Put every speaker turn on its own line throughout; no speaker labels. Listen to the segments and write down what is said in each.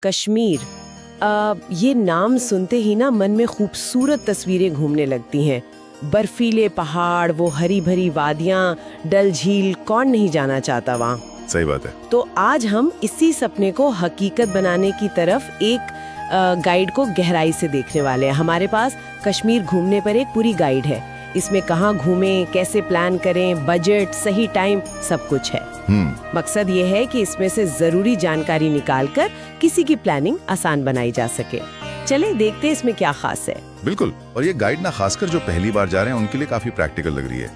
कश्मीर, ये नाम सुनते ही ना मन में खूबसूरत तस्वीरें घूमने लगती हैं। बर्फीले पहाड़, वो हरी भरी वादियां, डल झील, कौन नहीं जाना चाहता वहाँ।
सही बात है।
तो आज हम इसी सपने को हकीकत बनाने की तरफ एक गाइड को गहराई से देखने वाले हैं। हमारे पास कश्मीर घूमने पर एक पूरी गाइड है। इसमें कहाँ घूमें, कैसे प्लान करें, बजट, सही टाइम, सब कुछ है। मकसद ये है कि इसमें से जरूरी जानकारी निकालकर किसी की प्लानिंग आसान बनाई जा सके। चले देखते हैं इसमें क्या खास है।
बिल्कुल, और ये गाइड ना खासकर जो पहली बार जा रहे हैं उनके लिए काफी प्रैक्टिकल लग रही है।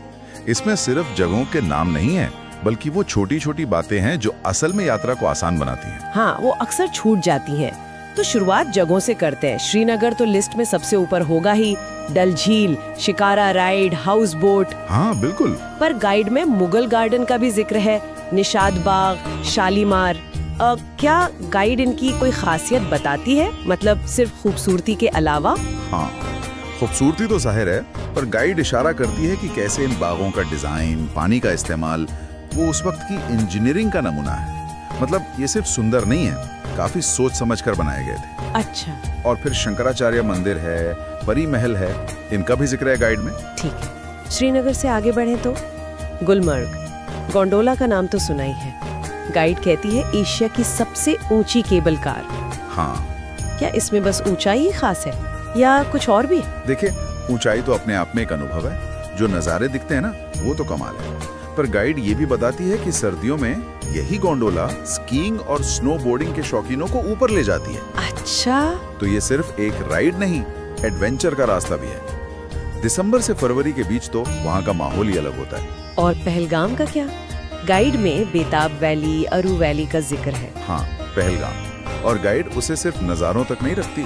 इसमें सिर्फ जगहों के नाम नहीं है, बल्कि वो छोटी छोटी बातें हैं जो असल में यात्रा को आसान बनाती हैं।
हाँ, वो अक्सर छूट जाती हैं। तो शुरुआत जगहों से करते हैं। श्रीनगर तो लिस्ट में सबसे ऊपर होगा ही। डल झील, शिकारा राइड, हाउस बोट।
हाँ बिल्कुल।
पर गाइड में मुगल गार्डन का भी जिक्र है, निशाद बाग, शालीमार। क्या गाइड इनकी कोई खासियत बताती है, मतलब सिर्फ खूबसूरती के अलावा?
हाँ, खूबसूरती तो जाहिर है, पर गाइड इशारा करती है कि कैसे इन बागों का डिजाइन, पानी का इस्तेमाल, वो उस वक्त की इंजीनियरिंग का नमूना है। मतलब ये सिर्फ सुंदर नहीं है, काफी सोच समझकर बनाए गए थे।
अच्छा।
और फिर शंकराचार्य मंदिर है, परी महल है, इनका भी जिक्र है गाइड में।
ठीक है। श्रीनगर से आगे बढ़े तो गुलमर्ग, गोंडोला का नाम तो सुना ही है। गाइड कहती है एशिया की सबसे ऊंची केबल कार।
हाँ।
क्या इसमें बस ऊंचाई ही खास है या कुछ और भी?
देखिए, ऊंचाई तो अपने आप में एक अनुभव है। जो नजारे दिखते हैं ना, वो तो कमाल है। पर गाइड ये भी बताती है कि सर्दियों में यही गोंडोला स्कीइंग और स्नो बोर्डिंग के शौकीनों को ऊपर ले जाती है।
अच्छा।
तो ये सिर्फ एक राइड नहीं, एडवेंचर का रास्ता भी है। दिसंबर से फरवरी के बीच तो वहाँ का माहौल ही अलग होता है।
और पहलगाम का क्या? गाइड में बेताब वैली, अरू वैली का जिक्र है।
हाँ, पहलगाम। और गाइड उसे सिर्फ नजारों तक नहीं रखती,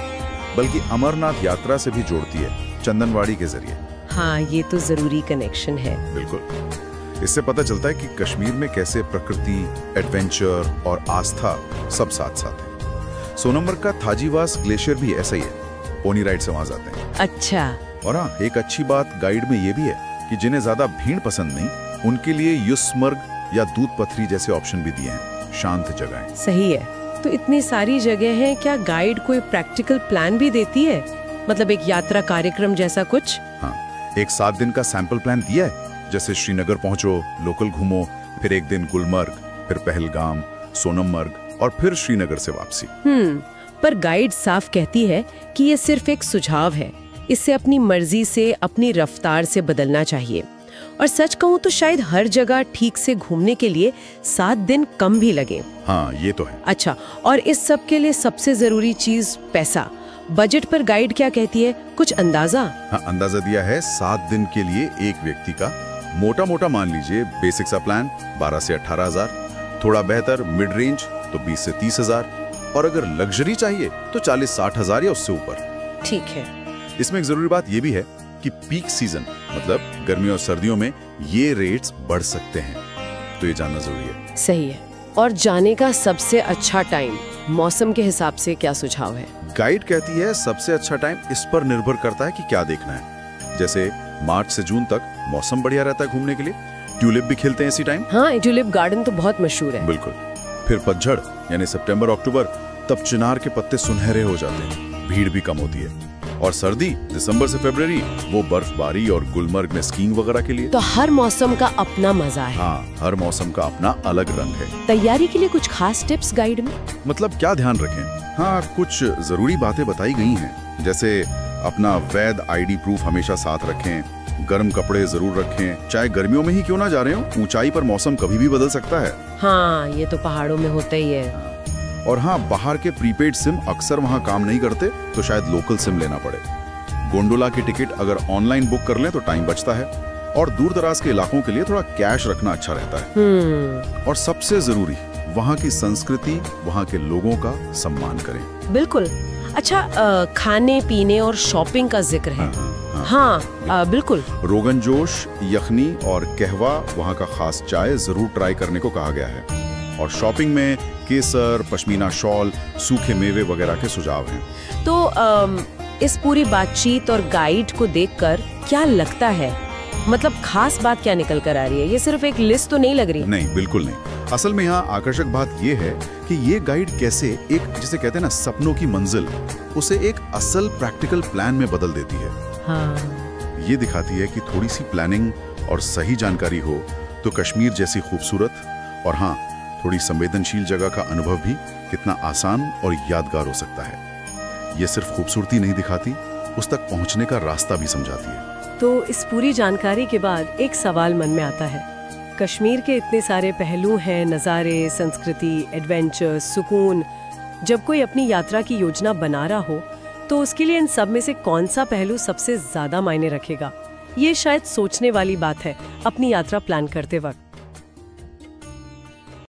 बल्कि अमरनाथ यात्रा से भी जोड़ती है, चंदनवाड़ी के जरिए।
हाँ, ये तो जरूरी कनेक्शन है।
बिल्कुल। इससे पता चलता है कि कश्मीर में कैसे प्रकृति, एडवेंचर और आस्था सब साथ साथ है। सोनमर्ग का थाजीवास ग्लेशियर भी ऐसा ही है। पोनी राइड से वहां जाते हैं।
अच्छा।
और हाँ, एक अच्छी बात गाइड में ये भी है कि जिन्हें ज्यादा भीड़ पसंद नहीं, उनके लिए युस्मर्ग या दूध पथरी जैसे ऑप्शन भी दिए हैं, शांत जगहें।
सही है। तो इतनी सारी जगह हैं, क्या गाइड कोई प्रैक्टिकल प्लान भी देती है, मतलब एक यात्रा कार्यक्रम जैसा कुछ?
हाँ, एक 7 दिन का सैंपल प्लान दिया है। जैसे श्रीनगर पहुंचो, लोकल घूमो, फिर एक दिन गुलमर्ग, फिर पहलगाम, सोनमर्ग और फिर श्रीनगर से वापसी।
पर गाइड साफ कहती है कि ये सिर्फ एक सुझाव है, इसे अपनी मर्जी से, अपनी रफ्तार से बदलना चाहिए। और सच कहूँ तो शायद हर जगह ठीक से घूमने के लिए 7 दिन कम भी लगे।
हाँ, ये तो है।
अच्छा, और इस सब के लिए सबसे जरूरी चीज पैसा। बजट पर गाइड क्या कहती है, कुछ अंदाजा?
हाँ, अंदाजा दिया है 7 दिन के लिए एक व्यक्ति का। मोटा मोटा मान लीजिए, बेसिक सा प्लान 12 से 18 हजार, थोड़ा बेहतर मिड रेंज तो 20 से 30 हजार, और अगर लग्जरी चाहिए तो 40-60 हजार या उससे ऊपर।
ठीक है।
इसमें एक जरूरी बात ये भी है कि पीक सीजन, मतलब गर्मियों और सर्दियों में ये रेट्स बढ़ सकते हैं, तो ये जानना जरूरी है।
सही है। और जाने का सबसे अच्छा टाइम, मौसम के हिसाब से क्या सुझाव है?
गाइड कहती है सबसे अच्छा टाइम इस पर निर्भर करता है कि क्या देखना है। जैसे मार्च से जून तक मौसम बढ़िया रहता है घूमने के लिए। ट्यूलिप भी खिलते हैं इसी टाइम।
हाँ, ट्यूलिप गार्डन तो बहुत मशहूर है।
बिल्कुल। फिर पतझड़ यानी सितंबर अक्टूबर, तब चिनार के पत्ते सुनहरे हो जाते हैं, भीड़ भी कम होती है। और सर्दी दिसंबर से फरवरी, वो बर्फबारी और गुलमर्ग में स्कीइंग वगैरह के लिए।
तो हर मौसम का अपना मजा है।
हाँ, हर मौसम का अपना अलग रंग है।
तैयारी के लिए कुछ खास टिप्स गाइड में?
मतलब क्या ध्यान रखें? हाँ, कुछ जरूरी बातें बताई गई हैं, जैसे अपना वैध आईडी प्रूफ हमेशा साथ रखें, गर्म कपड़े जरूर रखें, चाहे गर्मियों में ही क्यों ना जा रहे हो, ऊंचाई पर मौसम कभी भी बदल सकता है।
हाँ, ये तो पहाड़ों में होता ही है।
और हाँ, बाहर के प्रीपेड सिम अक्सर वहाँ काम नहीं करते, तो शायद लोकल सिम लेना पड़े। गोंडोला की टिकट अगर ऑनलाइन बुक कर लें तो टाइम बचता है, और दूर दराज के इलाकों के लिए थोड़ा कैश रखना अच्छा रहता है। और सबसे जरूरी, वहाँ की संस्कृति, वहाँ के लोगों का सम्मान करें।
बिल्कुल। अच्छा, खाने पीने और शॉपिंग का जिक्र है। हाँ, बिल्कुल।
रोगन जोश, यखनी और कहवा, वहाँ का खास चाय जरूर ट्राई करने को कहा गया है। और शॉपिंग में केसर, पश्मीना शॉल, सूखे मेवे वगैरह के सुझाव हैं।
तो इस पूरी बातचीत और गाइड को देखकर क्या लगता है, मतलब खास बात क्या निकल कर आ रही है? ये सिर्फ एक लिस्ट तो नहीं लग रही।
नहीं, बिल्कुल नहीं। असल में यहाँ आकर्षक बात ये है कि ये गाइड कैसे एक, जिसे कहते हैं ना, सपनों की मंजिल, उसे एक असल प्रैक्टिकल प्लान में बदल देती है।
हाँ।
ये दिखाती है कि थोड़ी सी प्लानिंग और सही जानकारी हो तो कश्मीर जैसी खूबसूरत और हाँ, थोड़ी संवेदनशील जगह का अनुभव भी कितना आसान और यादगार हो सकता है। ये सिर्फ खूबसूरती नहीं दिखाती, उस तक पहुंचने का रास्ता भी समझाती है।
तो इस पूरी जानकारी के बाद एक सवाल मन में आता है। कश्मीर के इतने सारे पहलू हैं, नज़ारे, संस्कृति, एडवेंचर, सुकून। जब कोई अपनी यात्रा की योजना बना रहा हो तो उसके लिए इन सब में से कौन सा पहलू सबसे ज्यादा मायने रखेगा? ये शायद सोचने वाली बात है अपनी यात्रा प्लान करते वक्त।